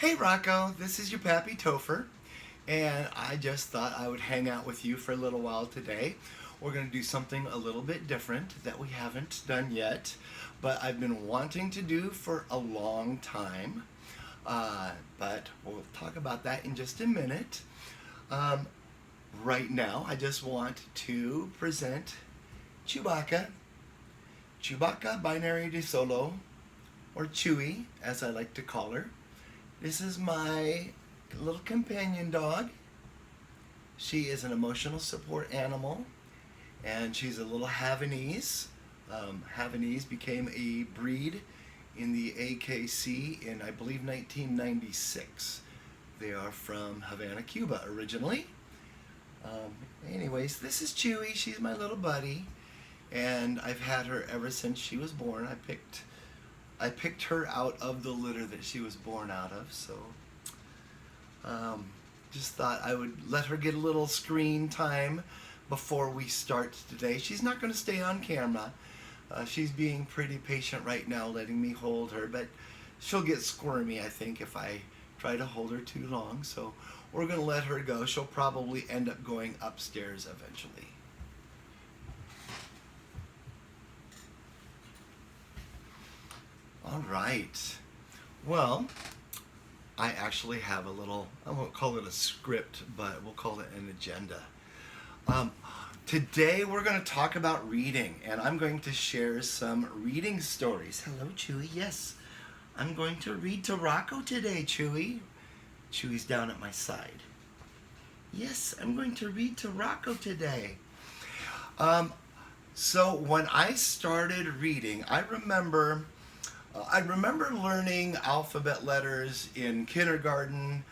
Hey Rocco, this is your Pappy Tofer, and I just thought I would hang out with you for a little while today. We're going to do something a little bit different that we haven't done yet, but I've been wanting to do for a long time. But we'll talk about that in just a minute. Um, right now, I just want to present Chewbacca, Chewbacca Binary de Solo, or Chewy, as I like to call her. This is my little companion dog. She is an emotional support animal, and she's a little Havanese. Havanese became a breed in the AKC in, I believe, 1996. They are from Havana, Cuba, originally. Anyways, this is Chewy. She's my little buddy, and I've had her ever since she was born. I picked her out of the litter that she was born out of, so just thought I would let her get a little screen time before we start today. She's not going to stay on camera. She's being pretty patient right now, letting me hold her, but she'll get squirmy, I think, if I try to hold her too long. So we're going to let her go. She'll probably end up going upstairs eventually. All right. Well, I actually have a little, I won't call it a script, but we'll call it an agenda. Um, Today we're going to talk about reading, and I'm going to share some reading stories. Hello, Chewy. Yes, I'm going to read to Rocco today, Chewy. Chewy's down at my side. Yes, I'm going to read to Rocco today. So when I started reading, I remember learning alphabet letters in kindergarten.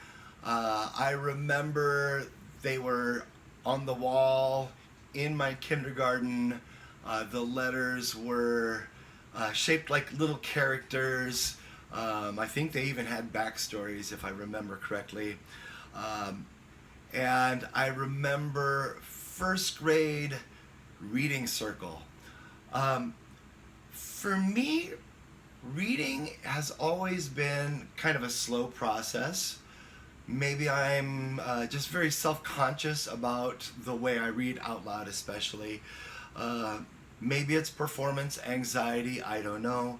I remember they were on the wall in my kindergarten. The letters were shaped like little characters. I think they even had backstories, if I remember correctly. And I remember first grade reading circle. For me, reading has always been kind of a slow process. Maybe I'm just very self-conscious about the way I read out loud, especially. Maybe it's performance anxiety, I don't know.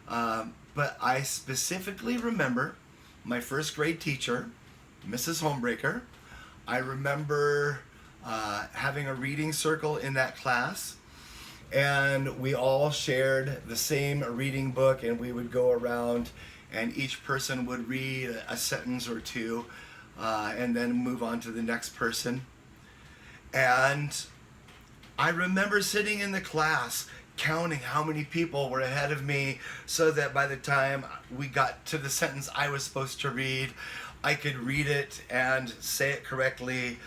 But I specifically remember my first grade teacher, Mrs. Homebreaker. I remember having a reading circle in that class, and we all shared the same reading book, and we would go around and each person would read a sentence or two and then move on to the next person. And I remember sitting in the class counting how many people were ahead of me, so that by the time we got to the sentence I was supposed to read, I could read it and say it correctly.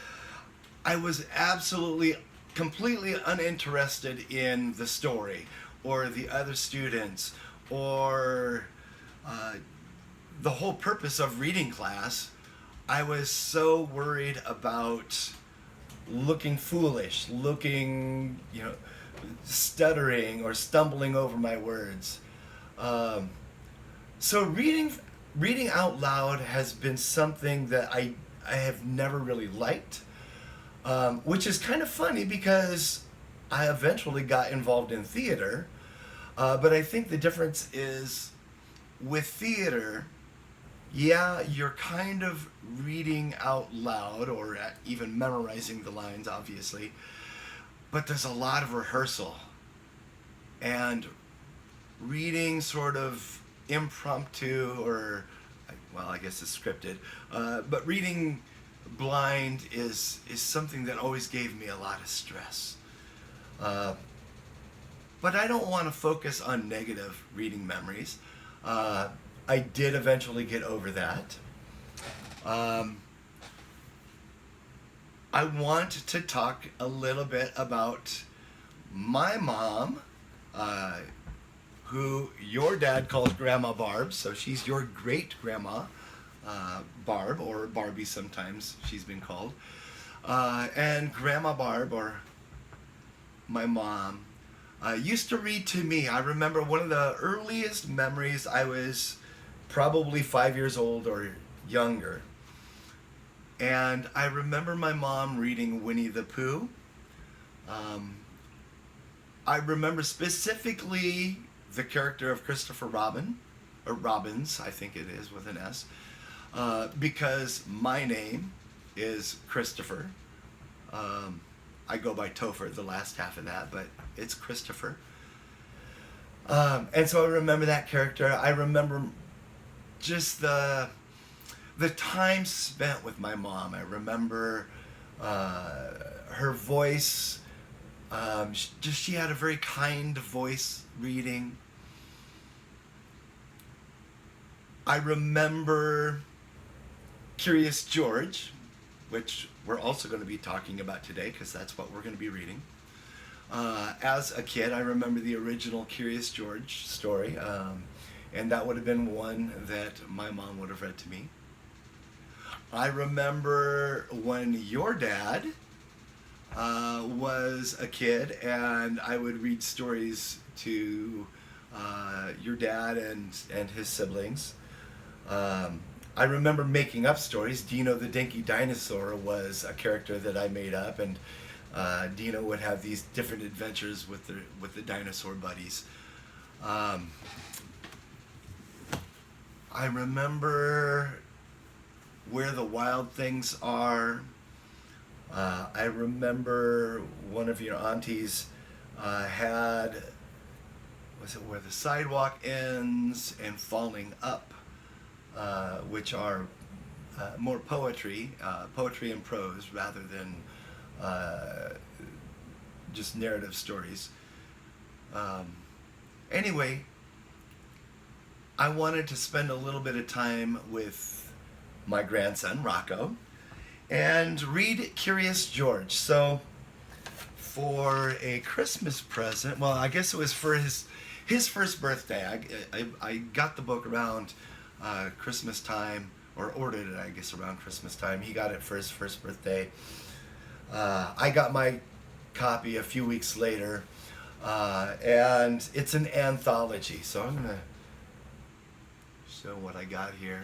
I was absolutely, completely uninterested in the story or the other students or the whole purpose of reading class. I was so worried about looking foolish, stuttering or stumbling over my words. So reading out loud has been something that I have never really liked, which is kind of funny because I eventually got involved in theater, but I think the difference is with theater, yeah, you're kind of reading out loud or even memorizing the lines, obviously, but there's a lot of rehearsal. And reading sort of impromptu or, well, I guess it's scripted, but reading blind is something that always gave me a lot of stress. But I don't want to focus on negative reading memories. I did eventually get over that. I want to talk a little bit about my mom, who your dad calls Grandma Barb, so she's your great grandma, Barb, or Barbie sometimes she's been called. And Grandma Barb, or my mom, used to read to me. I remember one of the earliest memories I was probably 5 years old or younger. And I remember my mom reading Winnie the Pooh. Um, I remember specifically the character of Christopher Robin, or Robbins, I think it is with an S, because my name is Christopher. Um, I go by Tofer, the last half of that, but it's Christopher. And so I remember that character. I remember just the time spent with my mom. I remember her voice. She had a very kind voice reading. I remember Curious George, which we're also going to be talking about today because that's what we're going to be reading. As a kid, I remember the original Curious George story, and that would have been one that my mom would have read to me. I remember when your dad was a kid, and I would read stories to your dad and his siblings. I remember making up stories. Dino the Dinky Dinosaur was a character that I made up, and Dino would have these different adventures with the dinosaur buddies. I remember Where the Wild Things Are. I remember one of your aunties had, was it Where the Sidewalk Ends and Falling Up, which are more poetry and prose rather than just narrative stories. Anyway, I wanted to spend a little bit of time with my grandson, Rocco, and read Curious George. So for a Christmas present, well, I guess it was for his first birthday. I got the book around Christmas time, or ordered it, I guess, around Christmas time. He got it for his first birthday. I got my copy a few weeks later, and it's an anthology. So I'm going to show what I got here.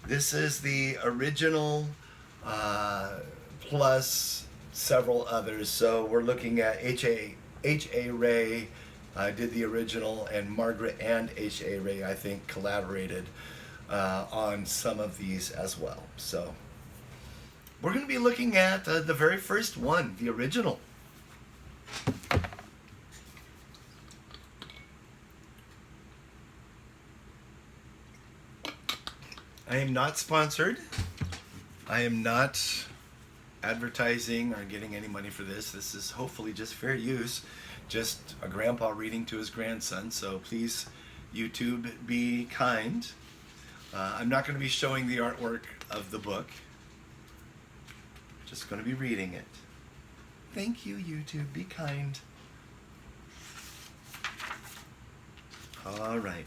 This is the original plus several others. So we're looking at H.A. Ray did the original, and Margaret and H.A. Ray, I think, collaborated on some of these as well. So we're going to be looking at the very first one, the original. I am not sponsored. I am not advertising or getting any money for this. This is hopefully just fair use. Just a grandpa reading to his grandson. So please, YouTube, be kind. I'm not going to be showing the artwork of the book. Just going to be reading it. Thank you, YouTube. Be kind. All right.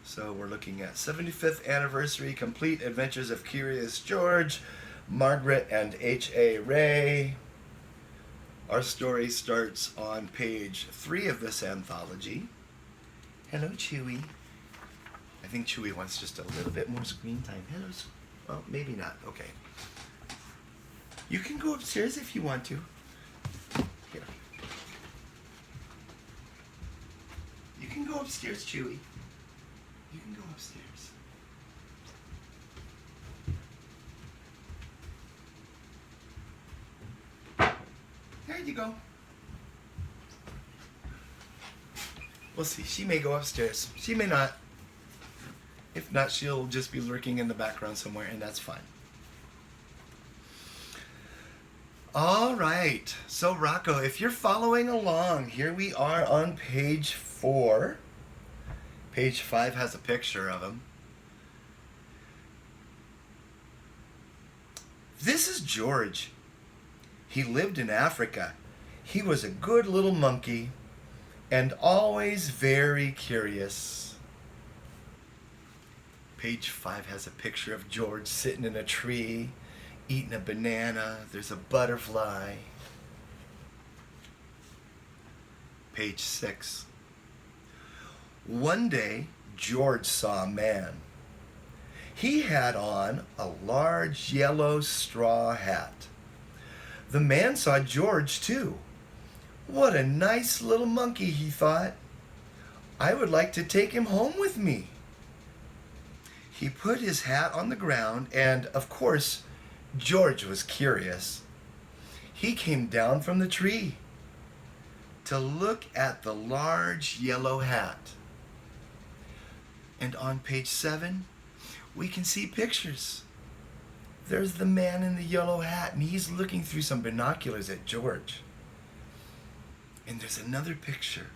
So we're looking at 75th Anniversary Complete Adventures of Curious George, Margaret and H.A. Ray. Our story starts on page 3 of this anthology. Hello, Chewy. I think Chewy wants just a little bit more screen time. Hello. Well, maybe not. Okay. You can go upstairs if you want to. Here. You can go upstairs, Chewy. You can go upstairs. There you go. We'll see. She may go upstairs. She may not. If not, she'll just be lurking in the background somewhere, and that's fine. All right. So, Rocco, if you're following along, here we are on page 4. Page 5 has a picture of him. This is George. He lived in Africa. He was a good little monkey and always very curious. Page 5 has a picture of George sitting in a tree, eating a banana. There's a butterfly. Page 6. One day, George saw a man. He had on a large yellow straw hat. The man saw George too. What a nice little monkey, he thought. I would like to take him home with me. He put his hat on the ground, and of course, George was curious. He came down from the tree to look at the large yellow hat. And on page 7, we can see pictures. There's the man in the yellow hat, and he's looking through some binoculars at George. And there's another picture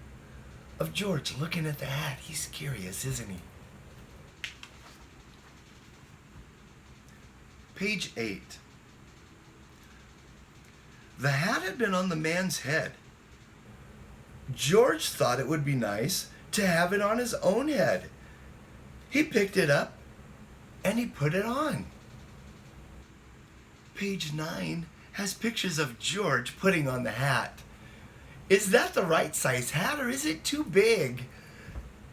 of George looking at the hat. He's curious, isn't he? Page 8. The hat had been on the man's head. George thought it would be nice to have it on his own head. He picked it up and he put it on. Page 9 has pictures of George putting on the hat. Is that the right size hat, or is it too big?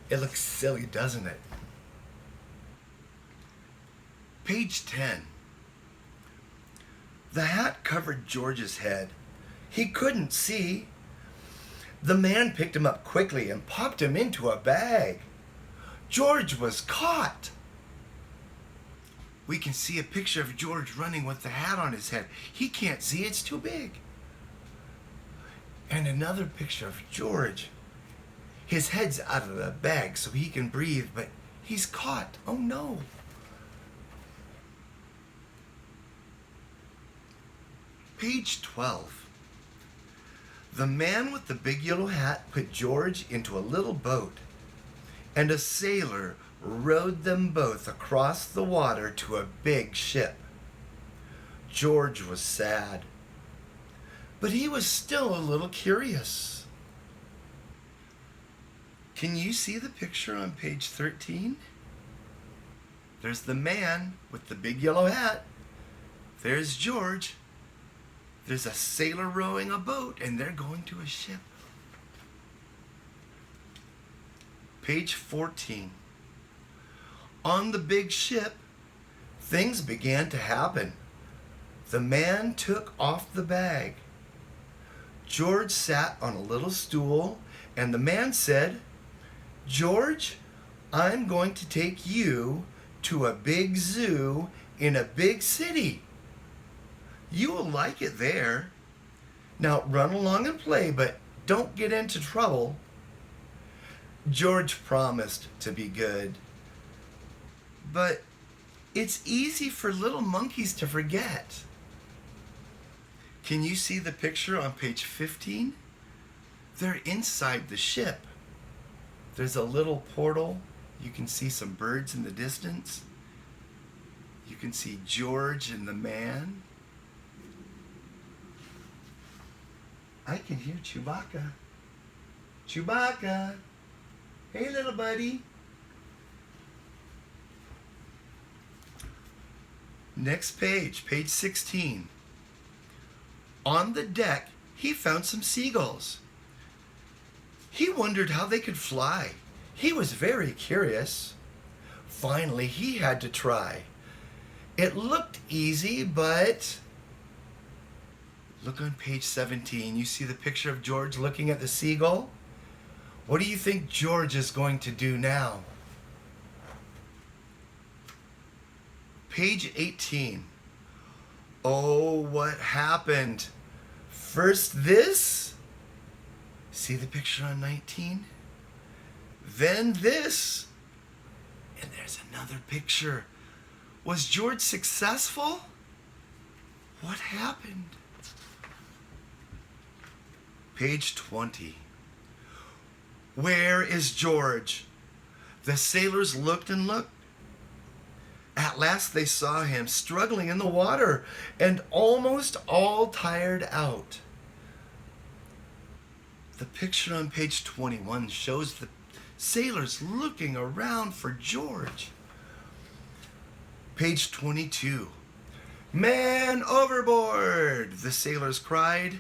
It looks silly, doesn't it? Page 10. The hat covered George's head. He couldn't see. The man picked him up quickly and popped him into a bag. George was caught. We can see a picture of George running with the hat on his head. He can't see, it's too big. And another picture of George. His head's out of the bag so he can breathe, but he's caught. Oh no. Page 12. The man with the big yellow hat put George into a little boat, and a sailor rowed them both across the water to a big ship. George was sad, but he was still a little curious. Can you see the picture on page 13? There's the man with the big yellow hat. There's George. There's a sailor rowing a boat, and they're going to a ship. Page 14. On the big ship, things began to happen. The man took off the bag. George sat on a little stool, and the man said, "George, I'm going to take you to a big zoo in a big city. You will like it there. Now run along and play, but don't get into trouble." George promised to be good. But it's easy for little monkeys to forget. Can you see the picture on page 15? They're inside the ship. There's a little portal. You can see some birds in the distance. You can see George and the man. I can hear Chewbacca. Chewbacca! Hey, little buddy. Next page, page 16. On the deck, he found some seagulls. He wondered how they could fly. He was very curious. Finally, he had to try. It looked easy, but... Look on page 17. You see the picture of George looking at the seagull? What do you think George is going to do now? Page 18. Oh, what happened? First this. See the picture on 19? Then this. And there's another picture. Was George successful? What happened? Page 20. Where is George? The sailors looked and looked. At last they saw him struggling in the water and almost all tired out. The picture on page 21 shows the sailors looking around for George. Page 22. Man overboard, the sailors cried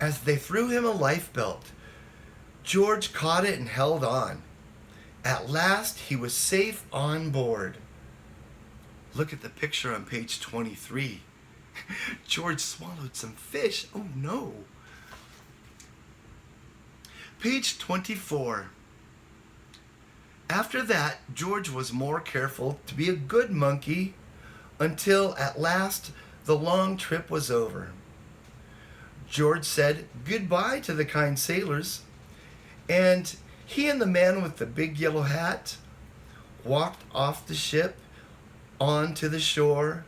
as they threw him a lifebelt. George caught it and held on. At last he was safe on board. Look at the picture on page 23. George swallowed some fish. Oh no. Page 24. After that, George was more careful to be a good monkey until at last the long trip was over. George said goodbye to the kind sailors, and he and the man with the big yellow hat walked off the ship onto the shore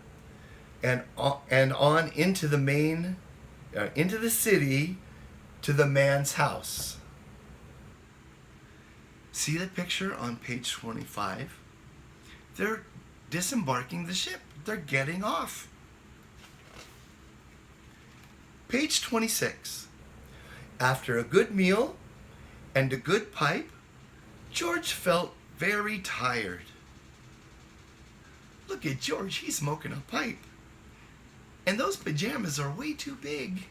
and on into the city to the man's house. See the picture on page 25? They're disembarking the ship. They're getting off. Page 26. After a good meal and a good pipe, George felt very tired. Look at George, he's smoking a pipe. And those pajamas are way too big.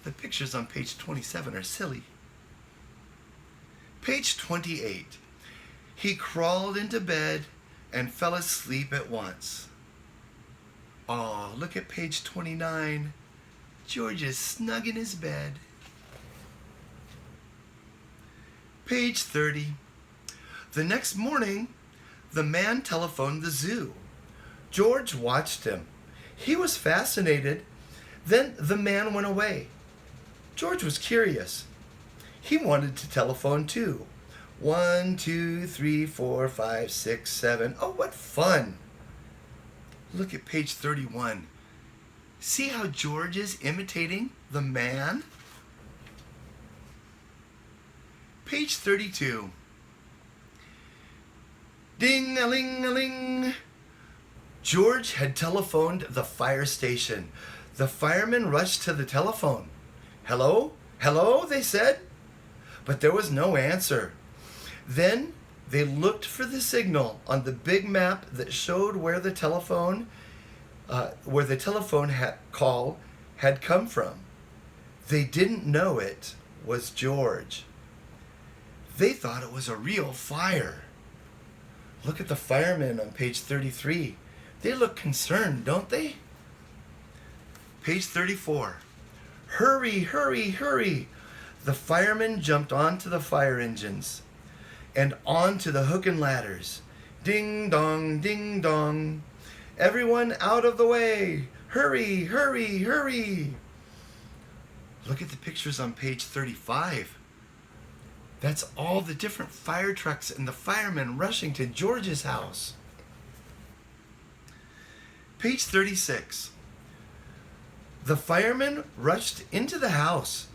The pictures on page 27 are silly. Page 28. He crawled into bed and fell asleep at once. Oh, look at page 29. George is snug in his bed. Page 30. The next morning, the man telephoned the zoo. George watched him. He was fascinated. Then the man went away. George was curious. He wanted to telephone too. 1, 2, 3, 4, 5, 6, 7. Oh, what fun! Look at page 31. See how George is imitating the man? Page 32. Ding-a-ling-a-ling. George had telephoned the fire station. The firemen rushed to the telephone. Hello? Hello, they said. But there was no answer. Then they looked for the signal on the big map that showed where the telephone call had come from. They didn't know it was George. They thought it was a real fire. Look at the firemen on page 33. They look concerned, don't they? Page 34. Hurry, hurry, hurry. The firemen jumped onto the fire engines and onto the hook and ladders. Ding dong, ding dong. Everyone out of the way. Hurry, hurry, hurry. Look at the pictures on page 35. That's all the different fire trucks and the firemen rushing to George's house. Page 36. The firemen rushed into the house.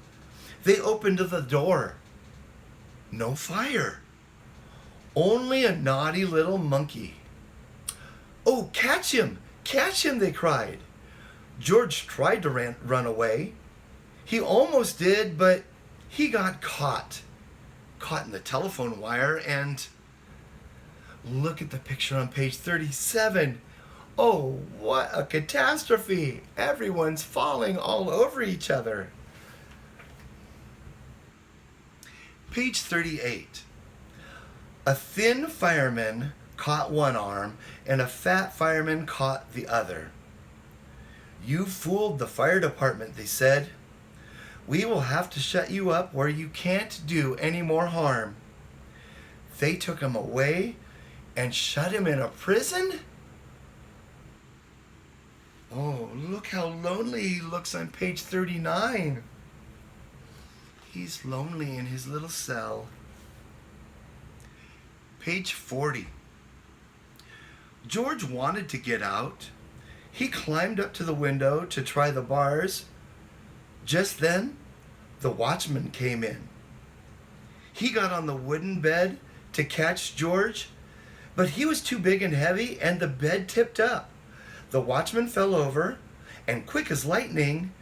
They opened the door. No fire. Only a naughty little monkey. Oh, catch him! Catch him, they cried. George tried to run away. He almost did, but he got caught. Caught in the telephone wire, and look at the picture on page 37. Oh, what a catastrophe! Everyone's falling all over each other. Page 38. A thin fireman caught one arm, and a fat fireman caught the other. You fooled the fire department, they said. We will have to shut you up where you can't do any more harm. They took him away and shut him in a prison? Oh, look how lonely he looks on page 39. He's lonely in his little cell. Page 40. George wanted to get out. He climbed up to the window to try the bars. Just then, the watchman came in. He got on the wooden bed to catch George, but he was too big and heavy, and the bed tipped up. The watchman fell over, and quick as lightning,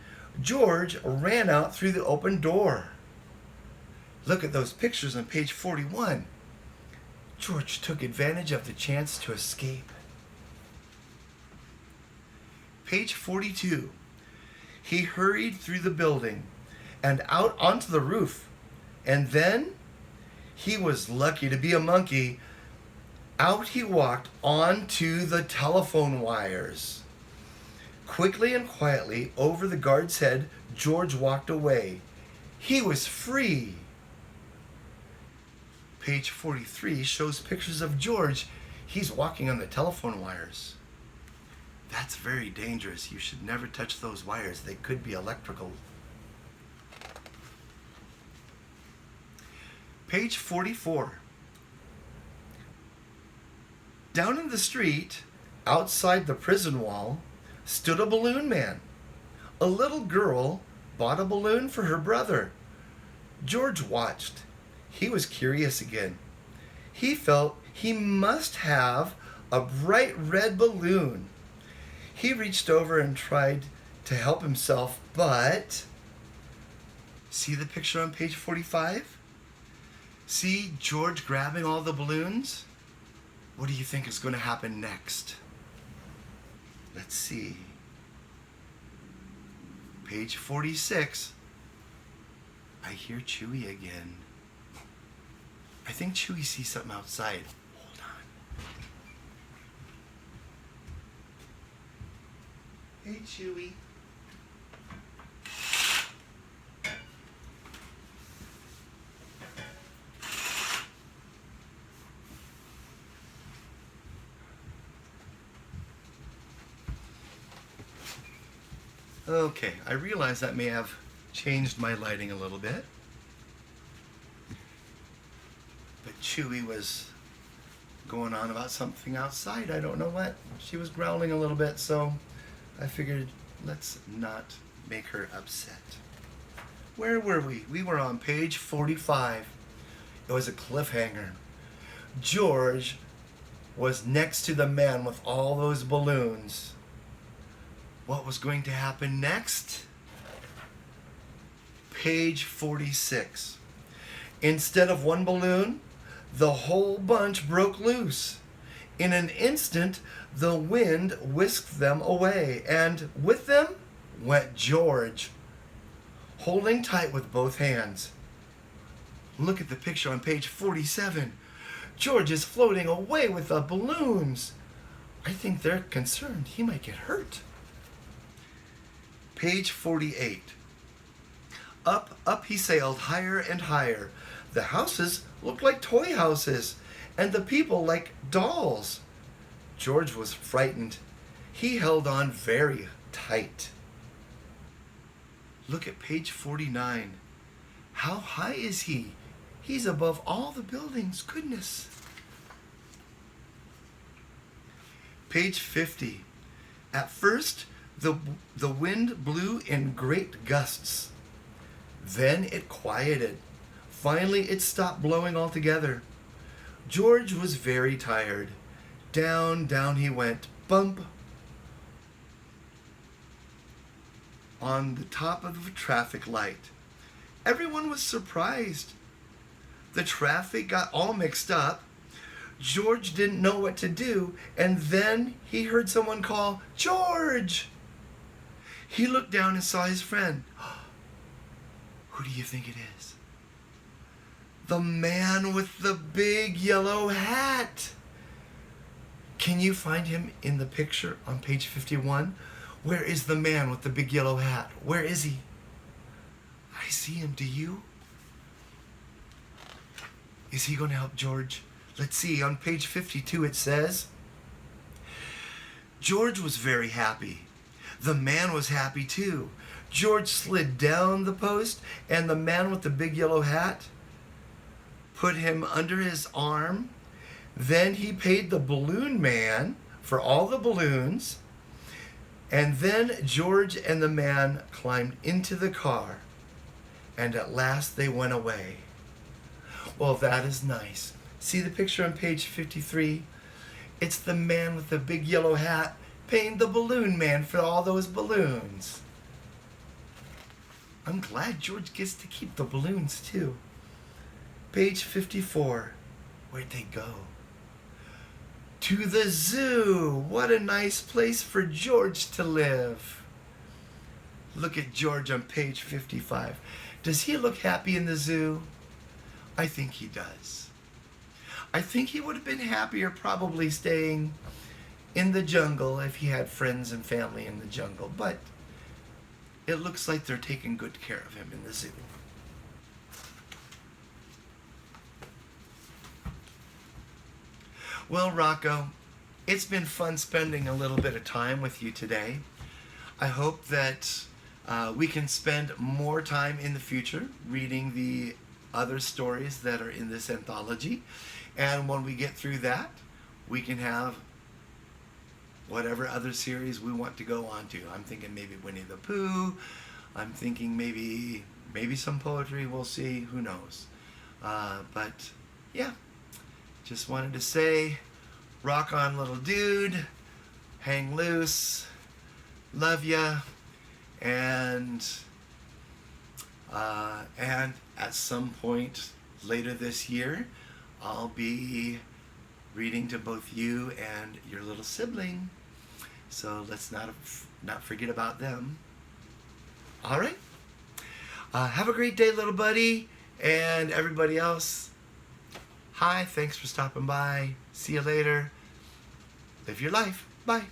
George ran out through the open door. Look at those pictures on page 41. George took advantage of the chance to escape. Page 42. He hurried through the building and out onto the roof, and then He was lucky to be a monkey. Out he walked onto the telephone wires. Quickly and quietly over the guard's head, George walked away. He was free. Page 43 shows pictures of George. He's walking on the telephone wires. That's very dangerous. You should never touch those wires. They could be electrical. Page 44. Down in the street, outside the prison wall, stood a balloon man. A little girl bought a balloon for her brother. George watched. He was curious again. He felt he must have a bright red balloon. He reached over and tried to help himself, but... See the picture on page 45? See George grabbing all the balloons? What do you think is going to happen next? Let's see. Page 46. I hear Chewy again. I think Chewy sees something outside. Hold on. Hey, Chewy. Okay, I realize that may have changed my lighting a little bit. But Chewy was going on about something outside. I don't know what. She was growling a little bit, so I figured let's not make her upset. Where were we? We were on page 45. It was a cliffhanger. George was next to the man with all those balloons. What was going to happen next? Page 46. Instead of one balloon, the whole bunch broke loose. In an instant, the wind whisked them away, and with them went George, holding tight with both hands. Look at the picture on page 47. George is floating away with the balloons. I think they're concerned he might get hurt. Page 48. Up he sailed higher and higher. The houses looked like toy houses, and the people like dolls. George was frightened. He held on very tight. Look at page 49. How high is he? He's above all the buildings. Goodness. Page 50. At first, the wind blew in great gusts. Then it quieted. Finally, it stopped blowing altogether. George was very tired. Down, down he went, bump, on the top of the traffic light. Everyone was surprised. The traffic got all mixed up. George didn't know what to do, and then he heard someone call, "George!" He looked down and saw his friend. Who do you think it is? The man with the big yellow hat. Can you find him in the picture on page 51? Where is the man with the big yellow hat? Where is he? I see him. Do you? Is he going to help George? Let's see. On page 52 it says, George was very happy. The man was happy too. George slid down the post, and the man with the big yellow hat put him under his arm. Then he paid the balloon man for all the balloons. And then George and the man climbed into the car. And at last they went away. Well, that is nice. See the picture on page 53? It's the man with the big yellow hat paying the balloon man for all those balloons. I'm glad George gets to keep the balloons too. Page 54. Where'd they go? To the zoo. What a nice place for George to live. Look at George on page 55. Does he look happy in the zoo? I think he does. I think he would have been happier probably staying in the jungle if he had friends and family in the jungle, but it looks like they're taking good care of him in the zoo. Well, Rocco, it's been fun spending a little bit of time with you today. I hope that we can spend more time in the future reading the other stories that are in this anthology. And when we get through that, we can have whatever other series we want to go on to. I'm thinking maybe Winnie the Pooh. I'm thinking maybe some poetry. We'll see. Who knows? But yeah, just wanted to say, rock on, little dude. Hang loose. Love ya. And at some point later this year, I'll be reading to both you and your little sibling. So let's not forget about them. All right. Have a great day, little buddy, and everybody else. Hi, thanks for stopping by. See you later. Live your life. Bye.